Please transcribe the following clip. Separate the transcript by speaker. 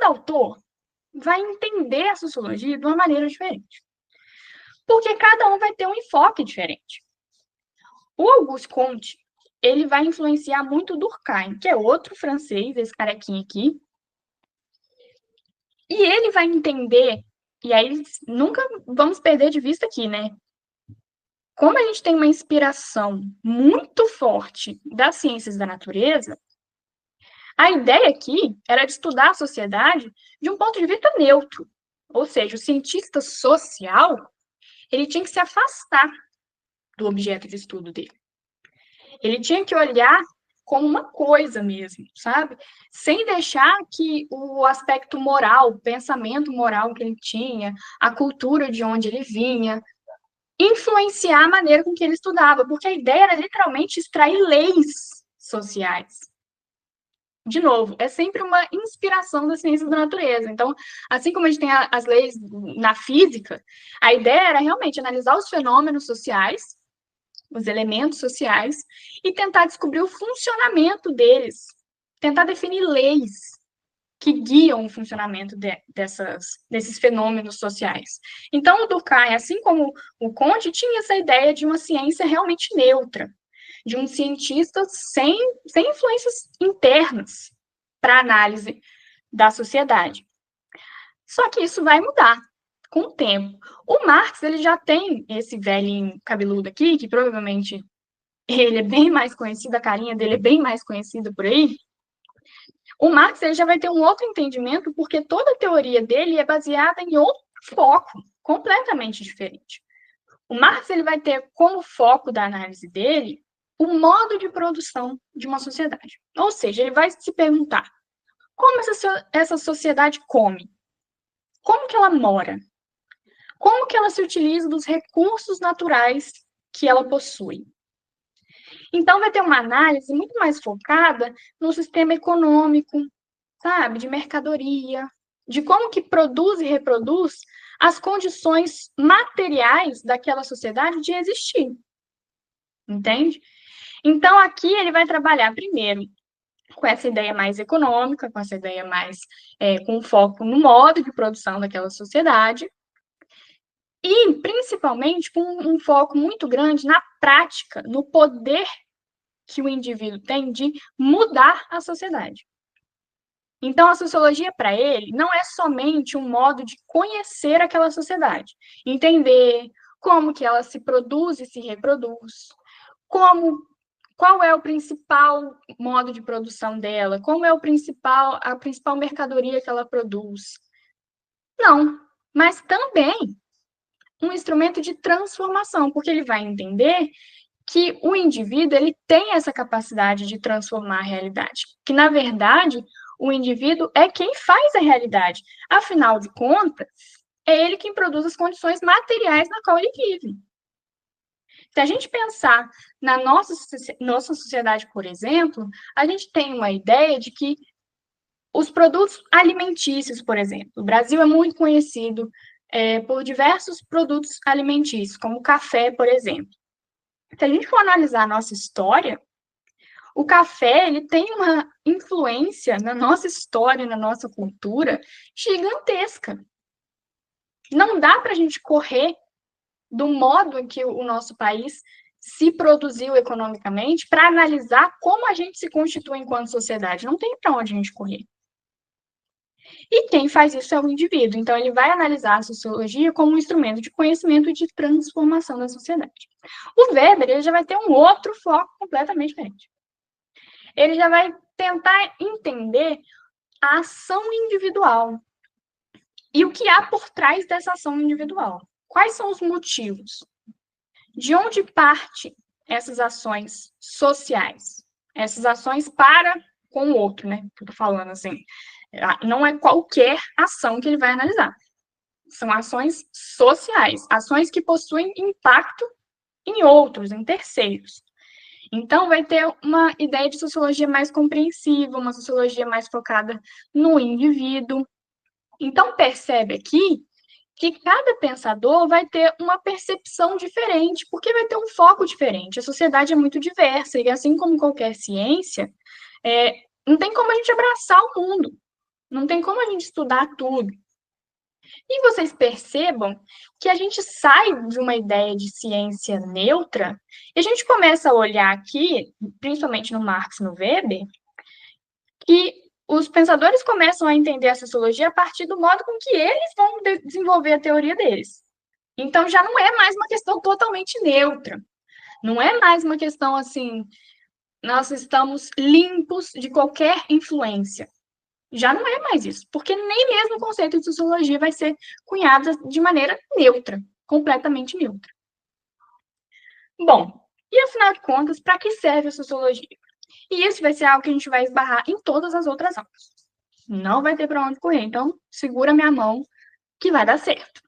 Speaker 1: cada autor vai entender a sociologia de uma maneira diferente. Porque cada um vai ter um enfoque diferente. O Auguste Comte, ele vai influenciar muito o Durkheim, que é outro francês, esse carequinha aqui. E ele vai entender, e aí nunca vamos perder de vista aqui, né? Como a gente tem uma inspiração muito forte das ciências da natureza, a ideia aqui era de estudar a sociedade de um ponto de vista neutro. Ou seja, o cientista social, ele tinha que se afastar do objeto de estudo dele. Ele tinha que olhar como uma coisa mesmo, sabe? Sem deixar que o aspecto moral, o pensamento moral que ele tinha, a cultura de onde ele vinha, influenciar a maneira com que ele estudava, porque a ideia era literalmente extrair leis sociais. De novo, é sempre uma inspiração das ciências da natureza. Então, assim como a gente tem as leis na física, a ideia era realmente analisar os fenômenos sociais, os elementos sociais, e tentar descobrir o funcionamento deles, tentar definir leis que guiam o funcionamento desses fenômenos sociais. Então, o Durkheim, assim como o Comte, tinha essa ideia de uma ciência realmente neutra, de um cientista sem influências internas para análise da sociedade. Só que isso vai mudar com o tempo. O Marx, ele já tem esse velhinho cabeludo aqui, que provavelmente ele é bem mais conhecido, a carinha dele é bem mais conhecida por aí. O Marx ele já vai ter um outro entendimento, porque toda a teoria dele é baseada em outro foco, completamente diferente. O Marx ele vai ter como foco da análise dele o modo de produção de uma sociedade. Ou seja, ele vai se perguntar como essa sociedade come, como que ela mora, como que ela se utiliza dos recursos naturais que ela possui. Então, vai ter uma análise muito mais focada no sistema econômico, sabe, de mercadoria, de como que produz e reproduz as condições materiais daquela sociedade de existir. Entende? Então, aqui ele vai trabalhar primeiro com essa ideia mais econômica, com essa ideia mais com foco no modo de produção daquela sociedade, e principalmente com um foco muito grande na prática, no poder que o indivíduo tem de mudar a sociedade. Então, a sociologia, para ele, não é somente um modo de conhecer aquela sociedade, entender como que ela se produz e se reproduz, qual é o principal modo de produção dela, como é a principal mercadoria que ela produz. Não, mas também um instrumento de transformação, porque ele vai entender que o indivíduo ele tem essa capacidade de transformar a realidade, que, na verdade, o indivíduo é quem faz a realidade. Afinal de contas, é ele quem produz as condições materiais na qual ele vive. Se a gente pensar na nossa sociedade, por exemplo, a gente tem uma ideia de que os produtos alimentícios, por exemplo, o Brasil é muito conhecido por diversos produtos alimentícios, como o café, por exemplo. Se a gente for analisar a nossa história, o café ele tem uma influência na nossa história, na nossa cultura, gigantesca. Não dá para a gente correr do modo em que o nosso país se produziu economicamente para analisar como a gente se constitui enquanto sociedade. Não tem para onde a gente correr. E quem faz isso é o indivíduo. Então, ele vai analisar a sociologia como um instrumento de conhecimento e de transformação da sociedade. O Weber ele já vai ter um outro foco completamente diferente. Ele já vai tentar entender a ação individual e o que há por trás dessa ação individual. Quais são os motivos? De onde parte essas ações sociais? Essas ações para com o outro, né? Estou falando assim. Não é qualquer ação que ele vai analisar. São ações sociais, ações que possuem impacto em outros, em terceiros. Então, vai ter uma ideia de sociologia mais compreensiva, uma sociologia mais focada no indivíduo. Então, percebe aqui que cada pensador vai ter uma percepção diferente, porque vai ter um foco diferente. A sociedade é muito diversa, e assim como qualquer ciência, não tem como a gente abraçar o mundo. Não tem como a gente estudar tudo. E vocês percebam que a gente sai de uma ideia de ciência neutra e a gente começa a olhar aqui, principalmente no Marx e no Weber, que os pensadores começam a entender a sociologia a partir do modo com que eles vão desenvolver a teoria deles. Então já não é mais uma questão totalmente neutra. Não é mais uma questão assim, nós estamos limpos de qualquer influência. Já não é mais isso, porque nem mesmo o conceito de sociologia vai ser cunhado de maneira neutra, completamente neutra. Bom, e afinal de contas, para que serve a sociologia? E isso vai ser algo que a gente vai esbarrar em todas as outras aulas. Não vai ter para onde correr, então segura minha mão que vai dar certo.